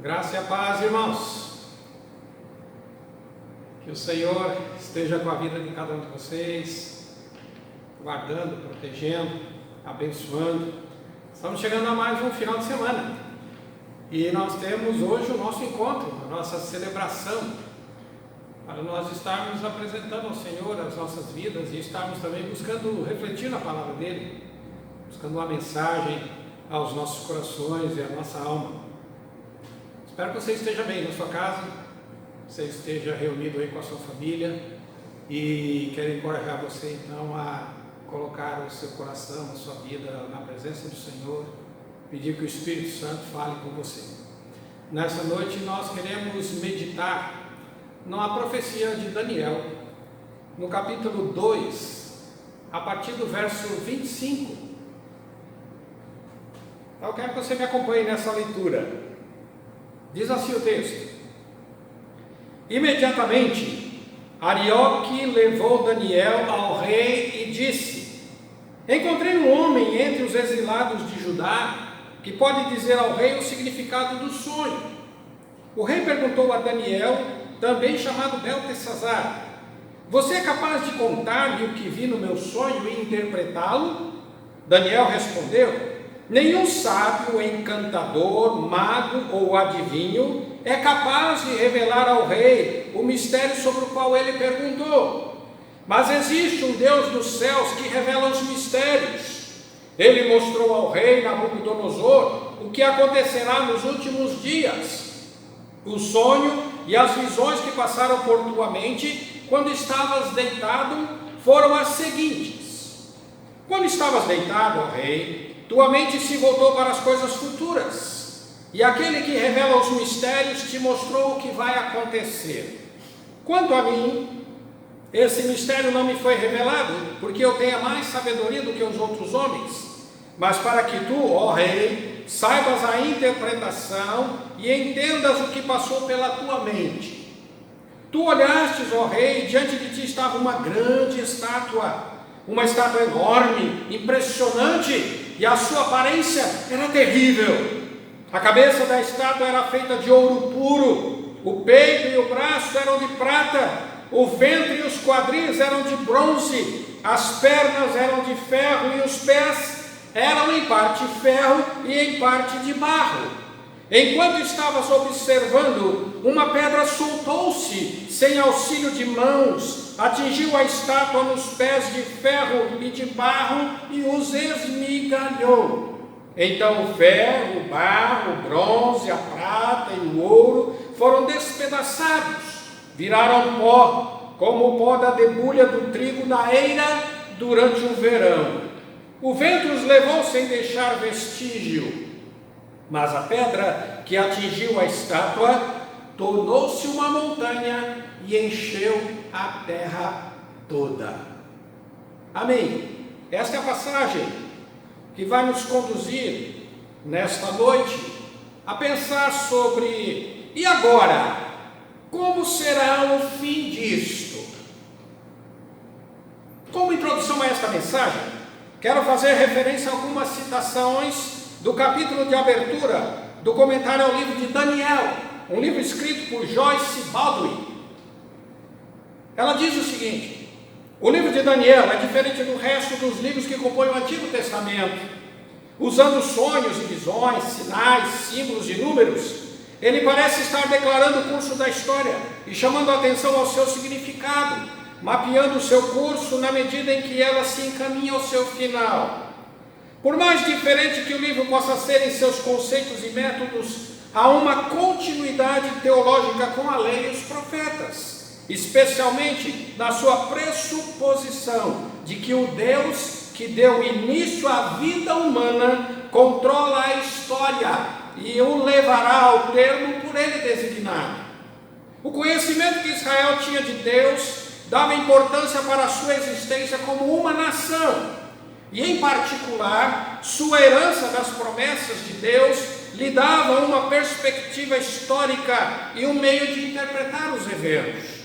Graça e a paz, irmãos. Que o Senhor esteja com a vida de cada um de vocês, guardando, protegendo, abençoando. Estamos chegando a mais um final de semana e nós temos hoje o nosso encontro, a nossa celebração, para nós estarmos apresentando ao Senhor as nossas vidas e estarmos também buscando refletir na palavra dele, buscando uma mensagem aos nossos corações e à nossa alma. Espero que você esteja bem na sua casa, você esteja reunido aí com a sua família e quero encorajar você então a colocar o seu coração, a sua vida na presença do Senhor, pedir que o Espírito Santo fale com você. Nessa noite nós queremos meditar na profecia de Daniel, no capítulo 2, a partir do verso 25. Então eu quero que você me acompanhe nessa leitura. Diz assim o texto: imediatamente Arioque levou Daniel ao rei e disse: encontrei um homem entre os exilados de Judá que pode dizer ao rei o significado do sonho. O rei perguntou a Daniel, também chamado Beltesazar: você é capaz de contar-me o que vi no meu sonho e interpretá-lo? Daniel respondeu: nenhum sábio, encantador, mago ou adivinho é capaz de revelar ao rei o mistério sobre o qual ele perguntou. Mas existe um Deus dos céus que revela os mistérios. Ele mostrou ao rei Nabucodonosor o que acontecerá nos últimos dias. O sonho e as visões que passaram por tua mente quando estavas deitado foram as seguintes. Quando estavas deitado, ó rei, tua mente se voltou para as coisas futuras, e aquele que revela os mistérios te mostrou o que vai acontecer. Quanto a mim, esse mistério não me foi revelado, porque eu tenho mais sabedoria do que os outros homens, mas para que tu, ó rei, saibas a interpretação e entendas o que passou pela tua mente. Tu olhastes, ó rei, e diante de ti estava uma grande estátua, uma estátua enorme, impressionante, e a sua aparência era terrível. A cabeça da estátua era feita de ouro puro, o peito e o braço eram de prata, o ventre e os quadris eram de bronze, as pernas eram de ferro e os pés eram em parte ferro e em parte de barro. Enquanto estavas observando, uma pedra soltou-se sem auxílio de mãos, atingiu a estátua nos pés de ferro e de barro e os esmigalhou. Então o ferro, o barro, o bronze, a prata e o ouro foram despedaçados, viraram pó, como o pó da debulha do trigo na eira durante o verão. O vento os levou sem deixar vestígio, mas a pedra que atingiu a estátua tornou-se uma montanha e encheu a terra toda. Amém. Esta é a passagem que vai nos conduzir nesta noite a pensar sobre: e agora? Como será o fim disto? Como introdução a esta mensagem, quero fazer referência a algumas citações do capítulo de abertura do comentário ao livro de Daniel, um livro escrito por Joyce Baldwin. Ela diz o seguinte: o livro de Daniel é diferente do resto dos livros que compõem o Antigo Testamento. Usando sonhos e visões, sinais, símbolos e números, ele parece estar declarando o curso da história e chamando a atenção ao seu significado, mapeando o seu curso na medida em que ela se encaminha ao seu final. Por mais diferente que o livro possa ser em seus conceitos e métodos, há uma continuidade teológica com a lei e os profetas, especialmente na sua pressuposição de que o Deus que deu início à vida humana controla a história e o levará ao termo por ele designado. O conhecimento que Israel tinha de Deus dava importância para a sua existência como uma nação, e em particular, sua herança das promessas de Deus lhe dava uma perspectiva histórica e um meio de interpretar os eventos.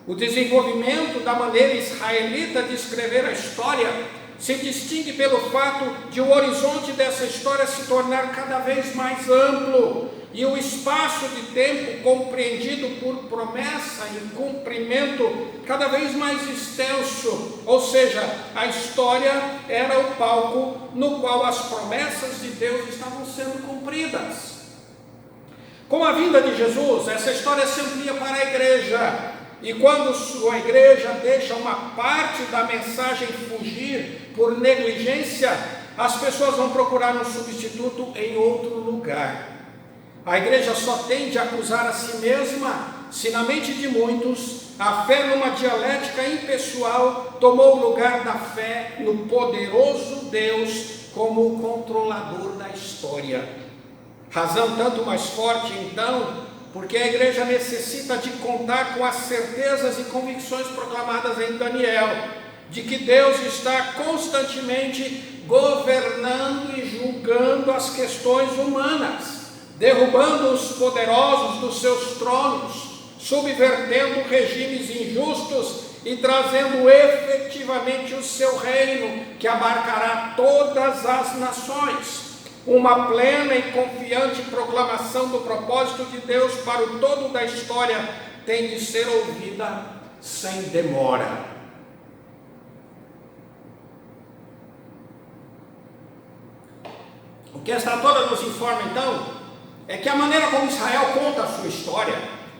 O desenvolvimento da maneira israelita de escrever a história se distingue pelo fato de o horizonte dessa história se tornar cada vez mais amplo e o espaço de tempo compreendido por promessa e cumprimento cada vez mais extenso, ou seja, a história era o palco no qual as promessas de Deus estavam sendo cumpridas. Com a vinda de Jesus, essa história se amplia para a igreja, e quando a igreja deixa uma parte da mensagem fugir por negligência, as pessoas vão procurar um substituto em outro lugar. A igreja só tende a acusar a si mesma se na mente de muitos a fé numa dialética impessoal tomou o lugar da fé no poderoso Deus como o controlador da história. Razão tanto mais forte então, porque a igreja necessita de contar com as certezas e convicções proclamadas em Daniel, de que Deus está constantemente governando e julgando as questões humanas, derrubando os poderosos dos seus tronos, subvertendo regimes injustos e trazendo efetivamente o seu reino, que abarcará todas as nações. Uma plena e confiante proclamação do propósito de Deus para o todo da história tem de ser ouvida sem demora. O que esta toda nos informa então é que a maneira como Israel conta a sua história,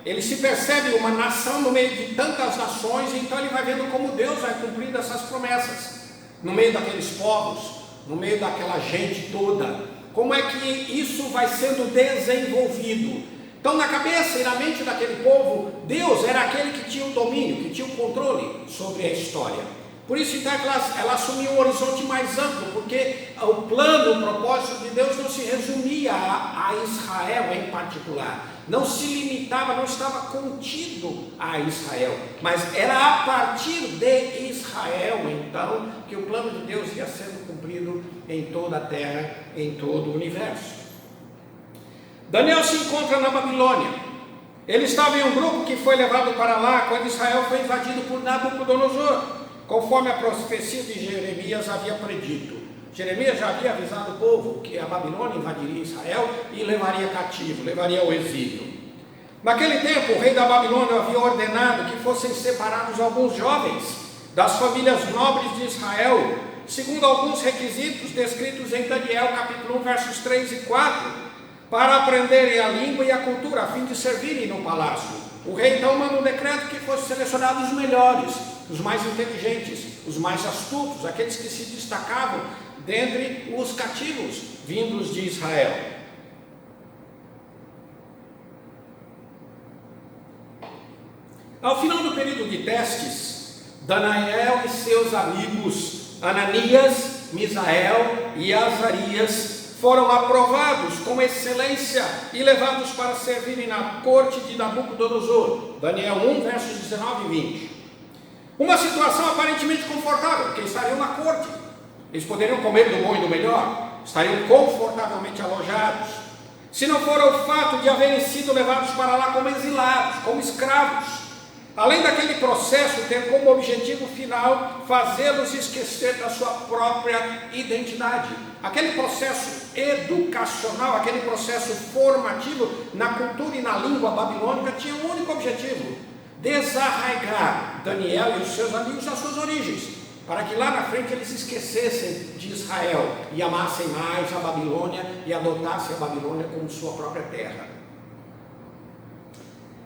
ele se percebe uma nação no meio de tantas nações, e então ele vai vendo como Deus vai cumprindo essas promessas, no meio daqueles povos, no meio daquela gente toda, como é que isso vai sendo desenvolvido. Então na cabeça e na mente daquele povo, Deus era aquele que tinha o domínio, que tinha o controle sobre a história. Por isso então ela assumiu um horizonte mais amplo, porque o plano, o propósito de Deus não se resumia a Israel em particular, não se limitava, não estava contido a Israel, mas era a partir de Israel então que o plano de Deus ia sendo cumprido em toda a terra, em todo o universo. Daniel se encontra na Babilônia. Ele estava em um grupo que foi levado para lá quando Israel foi invadido por Nabucodonosor, conforme a profecia de Jeremias havia predito. Jeremias já havia avisado o povo que a Babilônia invadiria Israel e levaria cativo, levaria ao exílio. Naquele tempo, o rei da Babilônia havia ordenado que fossem separados alguns jovens das famílias nobres de Israel, segundo alguns requisitos descritos em Daniel capítulo 1, versos 3 e 4, para aprenderem a língua e a cultura, a fim de servirem no palácio. O rei então manda um decreto que fossem selecionados os melhores, os mais inteligentes, os mais astutos, aqueles que se destacavam dentre os cativos vindos de Israel. Ao final do período de testes, Daniel e seus amigos Ananias, Misael e Azarias foram aprovados com excelência e levados para servirem na corte de Nabucodonosor. Daniel 1, versos 19 e 20. Uma situação aparentemente confortável, porque estariam na corte. Eles poderiam comer do bom e do melhor, estariam confortavelmente alojados. Se não for o fato de haverem sido levados para lá como exilados, como escravos. Além daquele processo ter como objetivo final fazê-los esquecer da sua própria identidade. Aquele processo educacional, aquele processo formativo na cultura e na língua babilônica tinha um único objetivo: desarraigar Daniel e os seus amigos das suas origens, para que lá na frente eles esquecessem de Israel e amassem mais a Babilônia e adotassem a Babilônia como sua própria terra.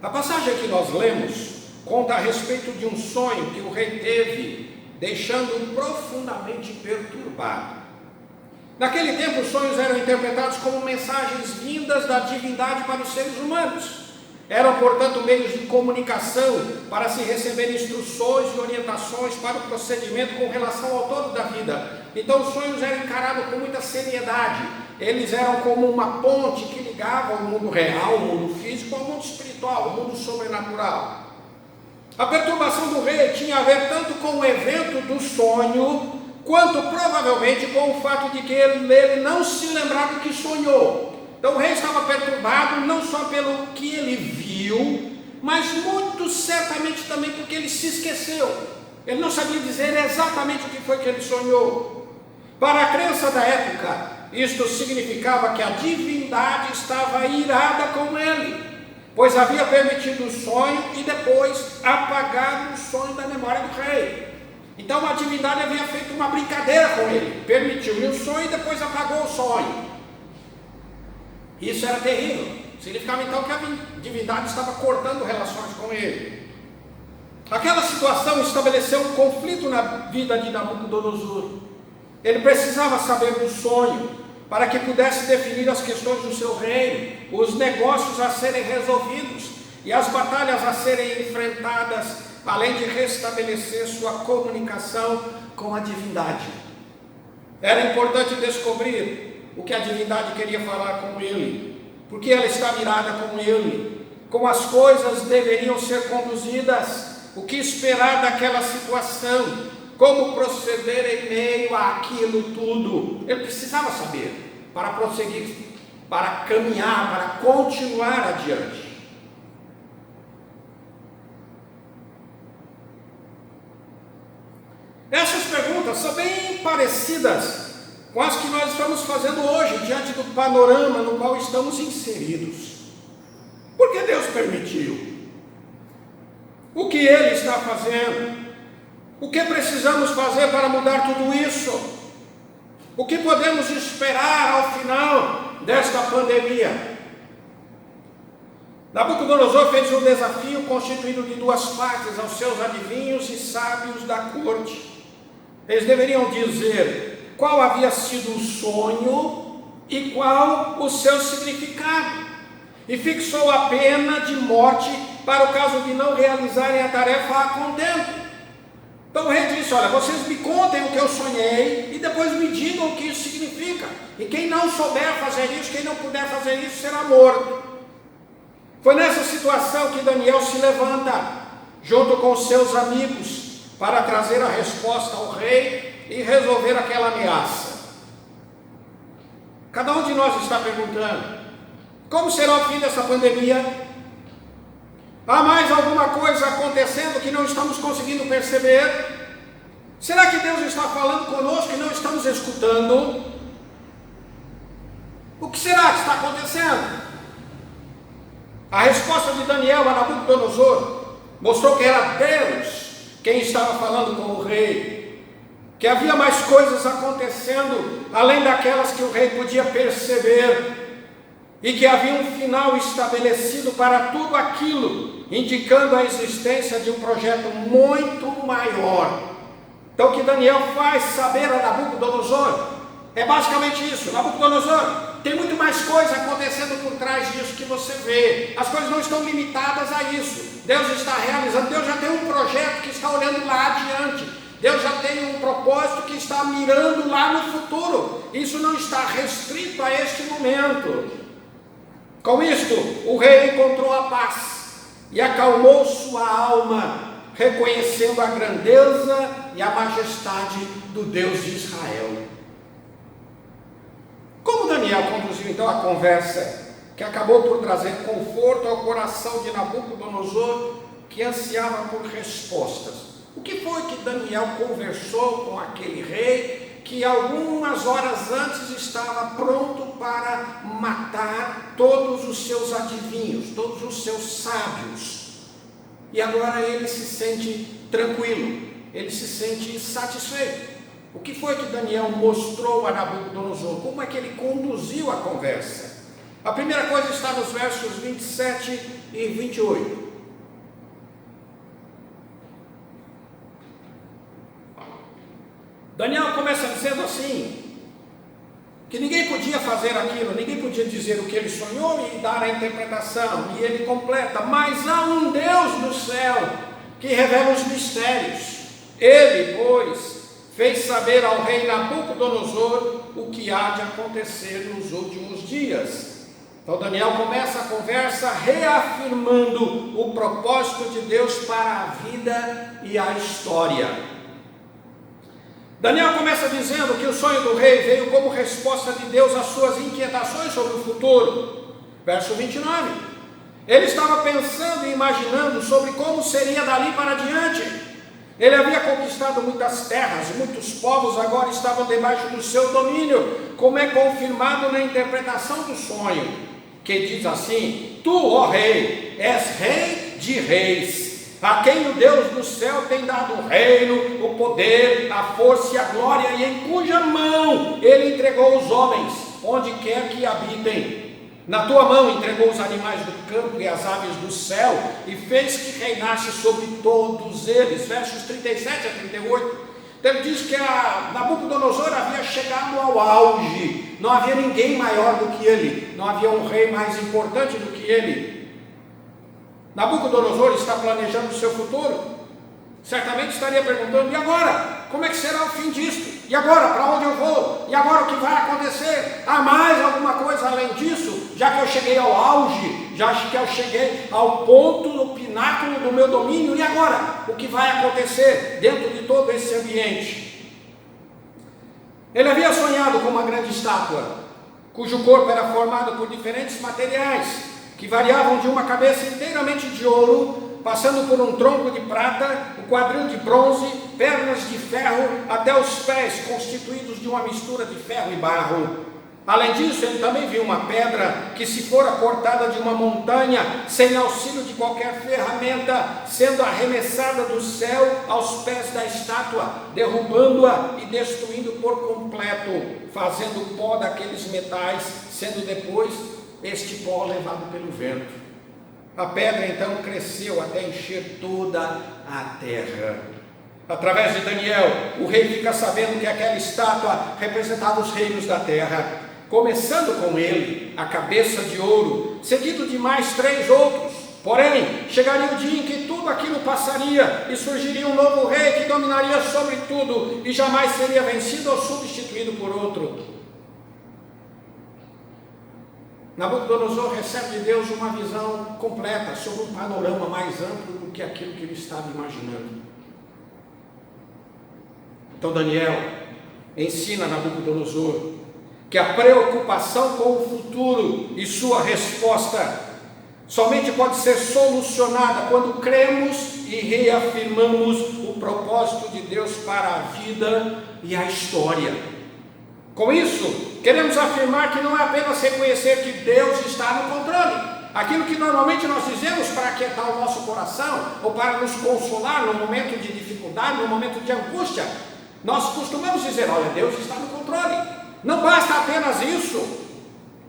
A passagem que nós lemos conta a respeito de um sonho que o rei teve, deixando-o profundamente perturbado. Naquele tempo, os sonhos eram interpretados como mensagens vindas da divindade para os seres humanos. Eram, portanto, meios de comunicação para se receber instruções e orientações para o procedimento com relação ao todo da vida. Então, os sonhos eram encarados com muita seriedade. Eles eram como uma ponte que ligava o mundo real, o mundo físico, ao mundo espiritual, ao mundo sobrenatural. A perturbação do rei tinha a ver tanto com o evento do sonho, quanto provavelmente com o fato de que ele não se lembrava do que sonhou. Então o rei estava perturbado não só pelo que ele viu, mas muito certamente também porque ele se esqueceu. Ele não sabia dizer exatamente o que foi que ele sonhou. Para a crença da época, isto significava que a divindade divindade estava irada com ele, pois havia permitido o sonho e depois apagado o sonho da memória do rei. Então a divindade havia feito uma brincadeira com ele, permitiu-lhe o sonho e depois apagou o sonho. Isso era terrível, significava então que a divindade estava cortando relações com ele. Aquela situação estabeleceu um conflito na vida de Nabucodonosor. Ele precisava saber do sonho, para que pudesse definir as questões do seu reino, os negócios a serem resolvidos e as batalhas a serem enfrentadas, além de restabelecer sua comunicação com a divindade. Era importante descobrir o que a divindade queria falar com ele, porque ela estava irada com ele, como as coisas deveriam ser conduzidas, o que esperar daquela situação, como proceder em meio àquilo tudo. Ele precisava saber para prosseguir, para caminhar, para continuar adiante. Essas perguntas são bem parecidas com as que nós estamos fazendo hoje, diante do panorama no qual estamos inseridos. Por que Deus permitiu? O que Ele está fazendo? O que precisamos fazer para mudar tudo isso? O que podemos esperar ao final desta pandemia? Nabucodonosor fez um desafio constituído de duas partes aos seus adivinhos e sábios da corte. Eles deveriam dizer qual havia sido o sonho e qual o seu significado, e fixou a pena de morte para o caso de não realizarem a tarefa a contento. Então o rei disse: olha, vocês me contem o que eu sonhei e depois me digam o que isso significa, e quem não souber fazer isso, quem não puder fazer isso, será morto. Foi nessa situação que Daniel se levanta, junto com seus amigos, para trazer a resposta ao rei e resolver aquela ameaça. Cada um de nós está perguntando: como será o fim dessa pandemia? Há mais alguma coisa acontecendo que não estamos conseguindo perceber? Será que Deus está falando conosco e não estamos escutando? O que será que está acontecendo? A resposta de Daniel a Nabucodonosor mostrou que era Deus quem estava falando com o rei, que havia mais coisas acontecendo além daquelas que o rei podia perceber, e que havia um final estabelecido para tudo aquilo, indicando a existência de um projeto muito maior. Então o que Daniel faz saber a Nabucodonosor é basicamente isso: Nabucodonosor, tem muito mais coisa acontecendo por trás disso que você vê. As coisas não estão limitadas a isso. Deus está realizando, Deus já tem um projeto que está olhando lá adiante. Deus já tem um propósito que está mirando lá no futuro. Isso não está restrito a este momento. Com isto, o rei encontrou a paz e acalmou sua alma, reconhecendo a grandeza e a majestade do Deus de Israel. Como Daniel conduziu então a conversa, que acabou por trazer conforto ao coração de Nabucodonosor, que ansiava por respostas? O que foi que Daniel conversou com aquele rei que algumas horas antes estava pronto para matar todos os seus adivinhos, todos os seus sábios? E agora ele se sente tranquilo, ele se sente satisfeito. O que foi que Daniel mostrou a Nabucodonosor? Como é que ele conduziu a conversa? A primeira coisa está nos versos 27 e 28. Daniel começa dizendo assim, que ninguém podia fazer aquilo, ninguém podia dizer o que ele sonhou e dar a interpretação, e ele completa: mas há um Deus no céu que revela os mistérios. Ele, pois, fez saber ao rei Nabucodonosor o que há de acontecer nos últimos dias. Então Daniel começa a conversa reafirmando o propósito de Deus para a vida e a história. Daniel começa dizendo que o sonho do rei veio como resposta de Deus às suas inquietações sobre o futuro. Verso 29. Ele estava pensando e imaginando sobre como seria dali para diante. Ele havia conquistado muitas terras, muitos povos agora estavam debaixo do seu domínio, como é confirmado na interpretação do sonho, que diz assim: tu, ó rei, és rei de reis, a quem o Deus do céu tem dado o reino, o poder, a força e a glória, e em cuja mão ele entregou os homens, onde quer que habitem. Na tua mão entregou os animais do campo e as aves do céu, e fez que reinasse sobre todos eles. Versos 37 a 38. Então ele diz que Nabucodonosor havia chegado ao auge, não havia ninguém maior do que ele, não havia um rei mais importante do que ele. Nabucodonosor está planejando o seu futuro, certamente estaria perguntando: e agora? Como é que será o fim disto? E agora? Para onde eu vou? E agora o que vai acontecer? Há mais alguma coisa além disso? Já que eu cheguei ao auge, já que eu cheguei ao ponto, no pináculo do meu domínio, e agora? O que vai acontecer dentro de todo esse ambiente? Ele havia sonhado com uma grande estátua, cujo corpo era formado por diferentes materiais, que variavam de uma cabeça inteiramente de ouro, passando por um tronco de prata, o quadril de bronze, pernas de ferro, até os pés, constituídos de uma mistura de ferro e barro. Além disso, ele também viu uma pedra que se fora cortada de uma montanha, sem auxílio de qualquer ferramenta, sendo arremessada do céu aos pés da estátua, derrubando-a e destruindo por completo, fazendo pó daqueles metais, sendo depois este pó levado pelo vento. A pedra então cresceu até encher toda a terra. Através de Daniel, o rei fica sabendo que aquela estátua representava os reinos da terra, começando com ele, a cabeça de ouro, seguido de mais 3 outros. Porém, chegaria o dia em que tudo aquilo passaria e surgiria um novo rei que dominaria sobre tudo e jamais seria vencido ou substituído por outro. Nabucodonosor recebe de Deus uma visão completa sobre um panorama mais amplo do que aquilo que ele estava imaginando. Então Daniel ensina a Nabucodonosor que a preocupação com o futuro e sua resposta somente pode ser solucionada quando cremos e reafirmamos o propósito de Deus para a vida e a história. Com isso, queremos afirmar que não é apenas reconhecer que Deus está no controle, aquilo que normalmente nós dizemos para aquietar o nosso coração, ou para nos consolar no momento de dificuldade, no momento de angústia. Nós costumamos dizer: olha, Deus está no controle. Não basta apenas isso,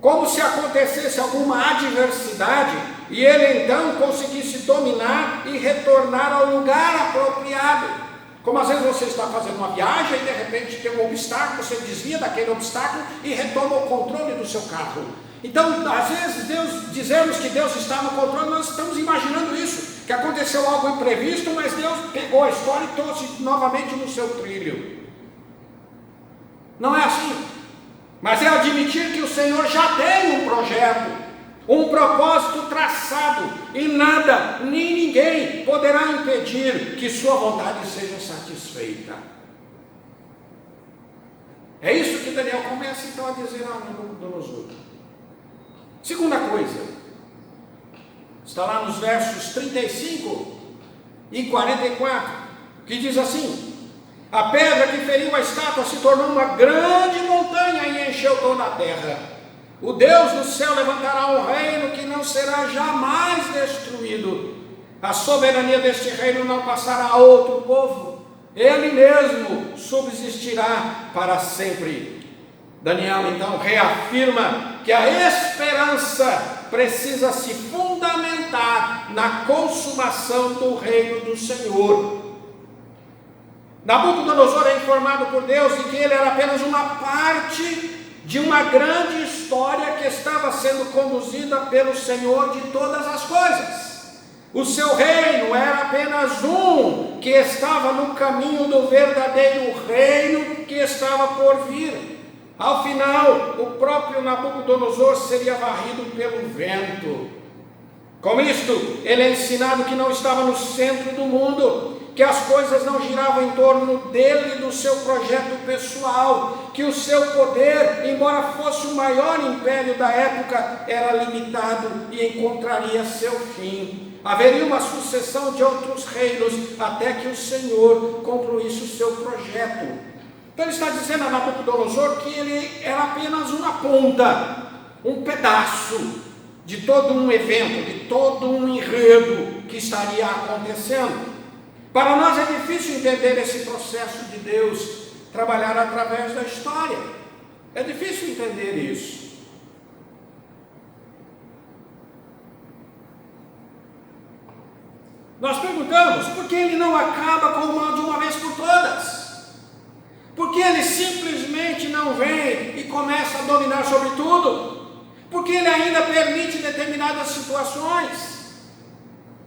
como se acontecesse alguma adversidade e ele então conseguisse dominar e retornar ao lugar apropriado. Como às vezes você está fazendo uma viagem e de repente tem um obstáculo, você desvia daquele obstáculo e retoma o controle do seu carro. Então, às vezes, dizemos que Deus está no controle, nós estamos imaginando isso, que aconteceu algo imprevisto, mas Deus pegou a história e trouxe novamente no seu trilho. Não é assim, mas é admitir que o Senhor já tem um projeto, um propósito traçado, e nada, nem ninguém poderá impedir que sua vontade seja satisfeita. É isso que Daniel começa então a dizer a Nabucodonosor. Segunda coisa, está lá nos versos 35 e 44, que diz assim: a pedra que feriu a estátua se tornou uma grande montanha e encheu toda a terra. O Deus do céu levantará um reino que não será jamais destruído. A soberania deste reino não passará a outro povo. Ele mesmo subsistirá para sempre. Daniel então reafirma que a esperança precisa se fundamentar na consumação do reino do Senhor. Nabucodonosor é informado por Deus de que ele era apenas uma parte de uma grande história que estava sendo conduzida pelo Senhor de todas as coisas. O seu reino era apenas um que estava no caminho do verdadeiro reino que estava por vir. Ao final, o próprio Nabucodonosor seria varrido pelo vento. Com isto, ele é ensinado que não estava no centro do mundo, que as coisas não giravam em torno dele e do seu projeto pessoal, que o seu poder, embora fosse o maior império da época, era limitado e encontraria seu fim. Haveria uma sucessão de outros reinos até que o Senhor concluísse o seu projeto. Então ele está dizendo a Nabucodonosor que ele era apenas uma ponta, um pedaço de todo um evento, de todo um enredo que estaria acontecendo. Para nós é difícil entender esse processo de Deus trabalhar através da história. É difícil entender isso. Nós perguntamos, por que ele não acaba com o mal de uma vez por todas? Por que ele simplesmente não vem e começa a dominar sobre tudo? Por que ele ainda permite determinadas situações?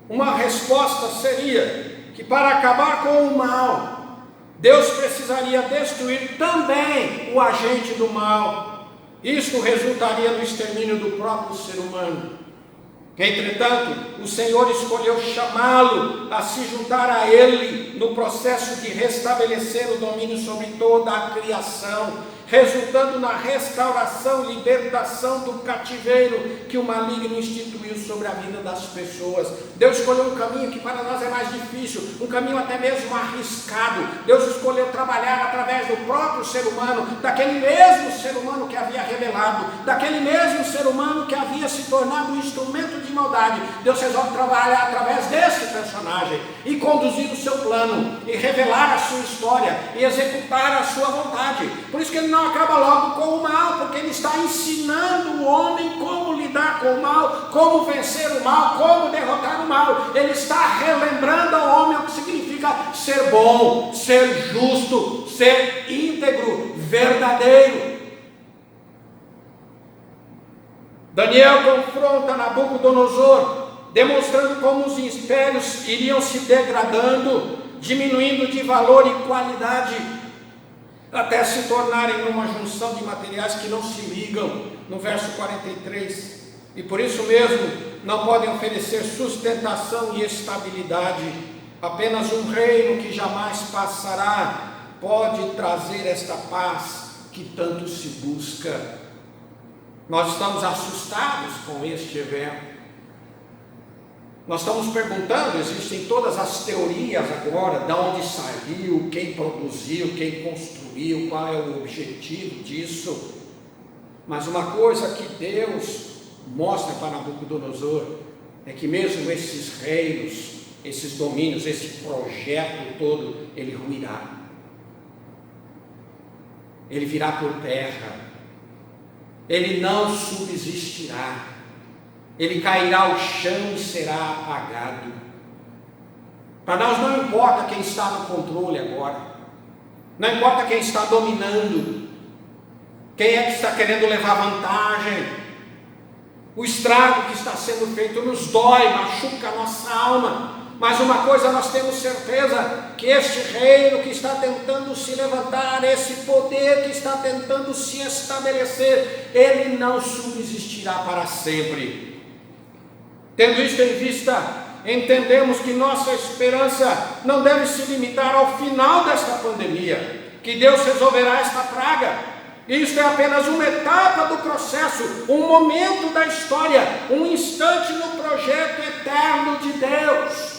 Uma resposta seria que para acabar com o mal, Deus precisaria destruir também o agente do mal. Isto resultaria no extermínio do próprio ser humano. Entretanto, o Senhor escolheu chamá-lo a se juntar a Ele no processo de restabelecer o domínio sobre toda a criação, resultando na restauração e libertação do cativeiro que o maligno instituiu sobre a vida das pessoas. Deus escolheu um caminho que para nós é mais difícil, um caminho até mesmo arriscado. Deus escolheu trabalhar através do próprio ser humano, daquele mesmo ser humano que havia rebelado, daquele mesmo ser humano que havia se tornado um instrumento de maldade. Deus resolve trabalhar através desse personagem e conduzir o seu plano, e revelar a sua história, e executar a sua vontade. Por isso que ele não acaba logo com o mal, porque ele está ensinando o homem como lidar com o mal, como vencer o mal, como derrotar o mal. Ele está relembrando ao homem o que significa ser bom, ser justo, ser íntegro, verdadeiro. Daniel confronta Nabucodonosor, demonstrando como os impérios iriam se degradando, diminuindo de valor e qualidade, até se tornarem uma junção de materiais que não se ligam, no verso 43, e por isso mesmo não podem oferecer sustentação e estabilidade. Apenas um reino que jamais passará pode trazer esta paz que tanto se busca. Nós estamos assustados com este evento. Nós estamos perguntando, existem todas as teorias agora, de onde saiu, quem produziu, quem construiu, qual é o objetivo disso. Mas uma coisa que Deus mostra para Nabucodonosor é que mesmo esses reinos, esses domínios, esse projeto todo, ele ruirá. Ele virá por terra. Ele não subsistirá, ele cairá ao chão e será apagado. Para nós não importa quem está no controle agora, não importa quem está dominando, quem é que está querendo levar vantagem. O estrago que está sendo feito nos dói, machuca a nossa alma. Mas uma coisa nós temos certeza, que este reino que está tentando se levantar, esse poder que está tentando se estabelecer, ele não subsistirá para sempre. Tendo isto em vista, entendemos que nossa esperança não deve se limitar ao final desta pandemia, que Deus resolverá esta praga. Isto é apenas uma etapa do processo, um momento da história, um instante no projeto eterno de Deus.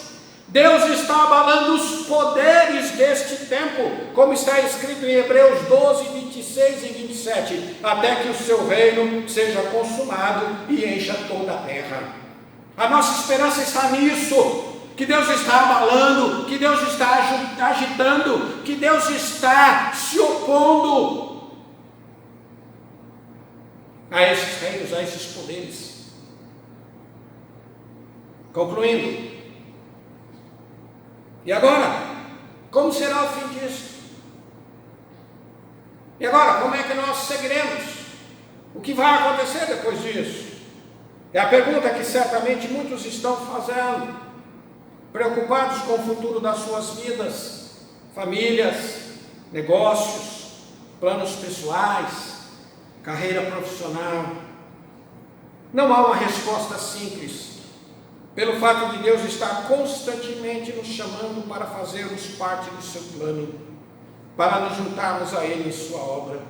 Deus está abalando os poderes deste tempo, como está escrito em Hebreus 12, 26 e 27, até que o seu reino seja consumado e encha toda a terra. A nossa esperança está nisso, que Deus está abalando, que Deus está agitando, que Deus está se opondo a esses reinos, a esses poderes. Concluindo, e agora, como será o fim disso? E agora, como é que nós seguiremos? O que vai acontecer depois disso? É a pergunta que certamente muitos estão fazendo, preocupados com o futuro das suas vidas, famílias, negócios, planos pessoais, carreira profissional. Não há uma resposta simples. pelo fato de Deus estar constantemente nos chamando para fazermos parte do seu plano, para nos juntarmos a Ele em sua obra.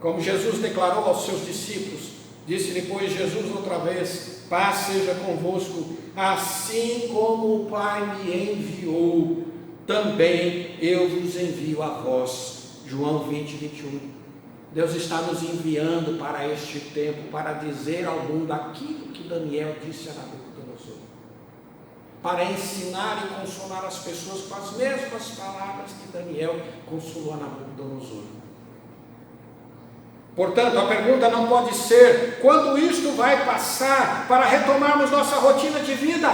Como Jesus declarou aos seus discípulos, disse depois Jesus outra vez: paz seja convosco, assim como o Pai me enviou, também eu vos envio a vós. João 20, 21. Deus está nos enviando para este tempo, para dizer ao mundo aquilo que Daniel disse a Nabucodonosor, para ensinar e consolar as pessoas com as mesmas palavras que Daniel consolou a Nabucodonosor. Portanto, a pergunta não pode ser quando isto vai passar para retomarmos nossa rotina de vida.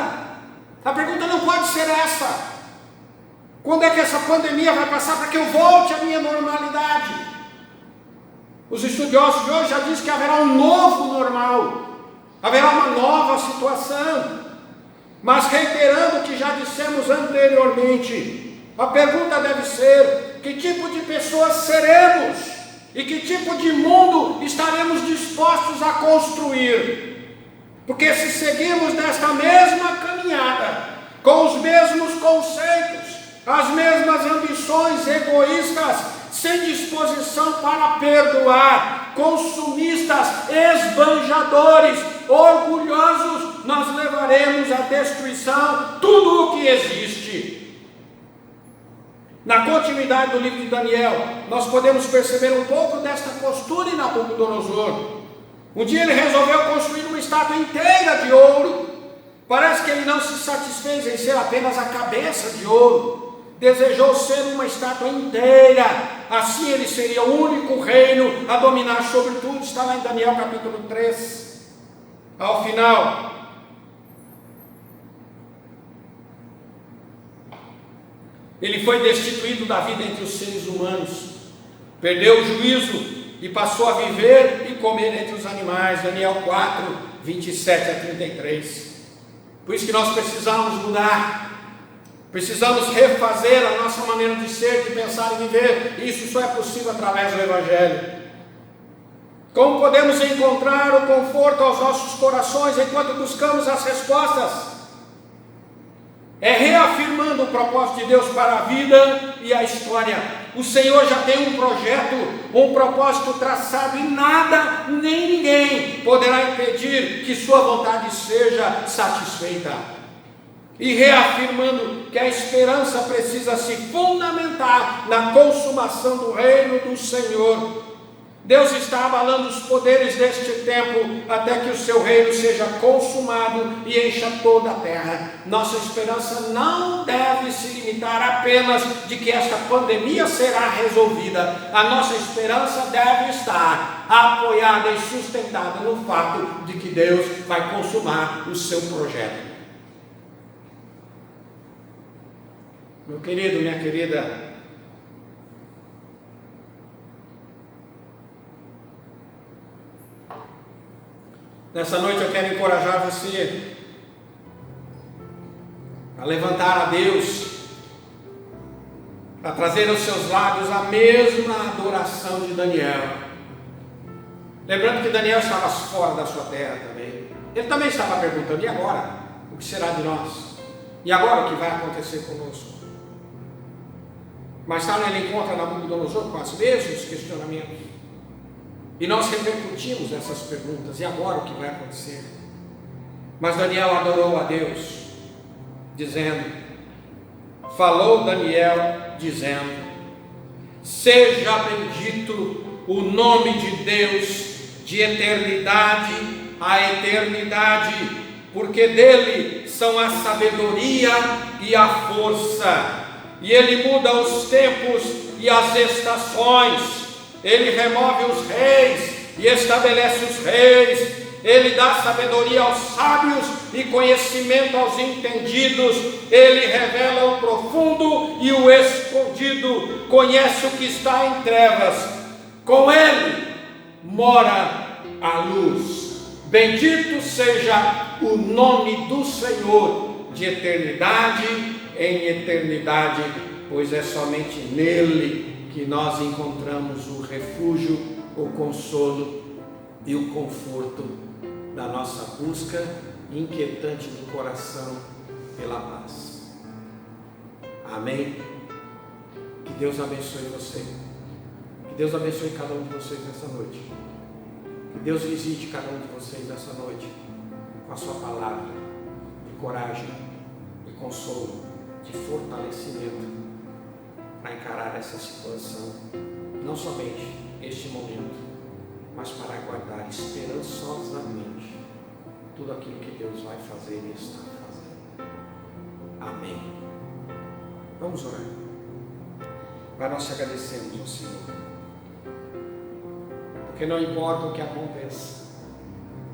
A pergunta não pode ser essa: quando é que essa pandemia vai passar para que eu volte à minha normalidade? Os estudiosos de hoje já dizem que haverá um novo normal, haverá uma nova situação. Mas reiterando o que já dissemos anteriormente, a pergunta deve ser: que tipo de pessoas seremos? E que tipo de mundo estaremos dispostos a construir? Porque se seguirmos nesta mesma caminhada, com os mesmos conceitos, as mesmas ambições egoístas, sem disposição para perdoar, consumistas, esbanjadores, orgulhosos, nós levaremos à destruição tudo o que existe. Na continuidade do livro de Daniel, nós podemos perceber um pouco desta postura em Nabucodonosor. Um dia ele resolveu construir uma estátua inteira de ouro. Parece que ele não se satisfez em ser apenas a cabeça de ouro. Desejou ser uma estátua inteira, assim ele seria o único reino a dominar sobre tudo. Está lá em Daniel capítulo 3. Ao final, ele foi destituído da vida entre os seres humanos, perdeu o juízo e passou a viver e comer entre os animais. Daniel 4, 27 a 33. Por isso que nós precisamos mudar. Precisamos refazer a nossa maneira de ser, de pensar e viver. Isso só é possível através do Evangelho. Como podemos encontrar o conforto aos nossos corações enquanto buscamos as respostas? É reafirmando o propósito de Deus para a vida e a história. O Senhor já tem um projeto, um propósito traçado, e nada nem ninguém poderá impedir que sua vontade seja satisfeita. E reafirmando que a esperança precisa se fundamentar na consumação do reino do Senhor. Deus está abalando os poderes deste tempo até que o seu reino seja consumado e encha toda a terra. Nossa esperança não deve se limitar apenas de que esta pandemia será resolvida. A nossa esperança deve estar apoiada e sustentada no fato de que Deus vai consumar o seu projeto. Meu querido, minha querida, nessa noite eu quero encorajar você a levantar a Deus, a trazer aos seus lábios a mesma adoração de Daniel. Lembrando que Daniel estava fora da sua terra também. Ele também estava perguntando: e agora? O que será de nós? E agora o que vai acontecer conosco? Mas tarde ele encontra Nabucodonosor com os mesmos questionamentos. E nós repercutimos essas perguntas: e agora o que vai acontecer? Mas Daniel adorou a Deus, dizendo, falou Daniel dizendo: seja bendito o nome de Deus de eternidade a eternidade, porque dele são a sabedoria e a força. E ele muda os tempos e as estações, ele remove os reis e estabelece os reis, ele dá sabedoria aos sábios e conhecimento aos entendidos, ele revela o profundo e o escondido, conhece o que está em trevas, com ele mora a luz. Bendito seja o nome do Senhor de eternidade em eternidade, pois é somente nele que nós encontramos o refúgio, o consolo e o conforto da nossa busca inquietante do coração pela paz. Amém? Que Deus abençoe você. Que Deus abençoe cada um de vocês nessa noite. Que Deus visite cada um de vocês nessa noite com a sua palavra de coragem, de consolo, de fortalecimento para encarar essa situação, não somente este momento, mas para aguardar esperançosamente tudo aquilo que Deus vai fazer e está fazendo. Amém. Vamos orar. Pai, nós te agradecemos ao Senhor, porque não importa o que aconteça,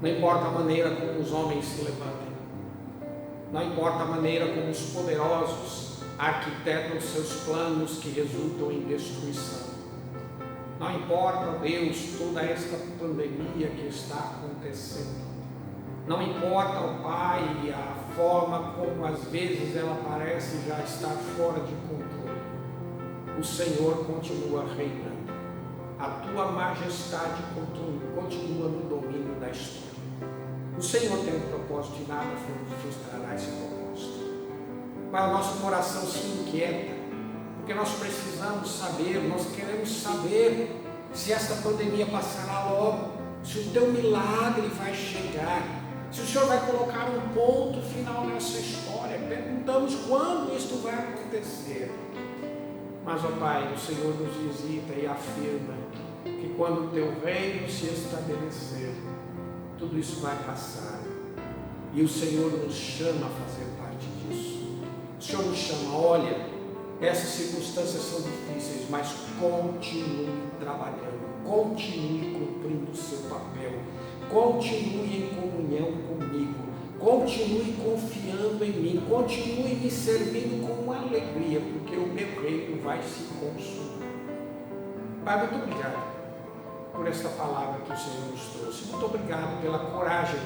não importa a maneira como os homens se levantem, não importa a maneira como os poderosos arquitetam seus planos que resultam em destruição, não importa, Deus, toda esta pandemia que está acontecendo, não importa, ó Pai, a forma como às vezes ela parece já estar fora de controle, o Senhor continua reinando. A tua majestade continua no domínio da história. O Senhor tem um propósito e nada frustrará esse propósito. Pai, o nosso coração se inquieta, porque nós precisamos saber, nós queremos saber se esta pandemia passará logo, se o teu milagre vai chegar, se o Senhor vai colocar um ponto final nessa história. Perguntamos quando isto vai acontecer. Mas, ó Pai, o Senhor nos visita e afirma que quando o teu reino se estabelecer, tudo isso vai passar. E o Senhor nos chama a fazer parte disso. O Senhor nos chama, olha, essas circunstâncias são difíceis, mas continue trabalhando, continue cumprindo o seu papel, continue em comunhão comigo, continue confiando em mim, continue me servindo com alegria, porque o meu reino vai se consumar. Pai, muito obrigado por esta palavra que o Senhor nos trouxe. Muito obrigado pela coragem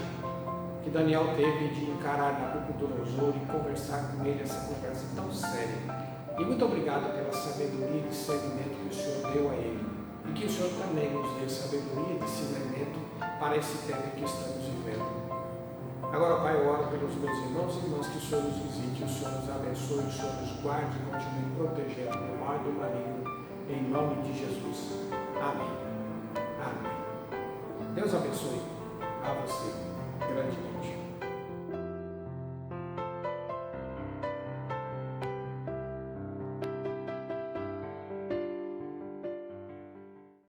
que Daniel teve de encarar Nabucodonosor e conversar com ele essa conversa tão séria. E muito obrigado pela sabedoria e discernimento que o Senhor deu a ele. E que o Senhor também nos dê sabedoria e discernimento para esse tempo que estamos vivendo. Agora, Pai, eu oro pelos meus irmãos e irmãs, que o Senhor nos visite, o Senhor nos abençoe, o Senhor nos guarde e continue protegendo do mal e do maligno, em nome de Jesus. Amém. Amém. Deus abençoe a você grandemente.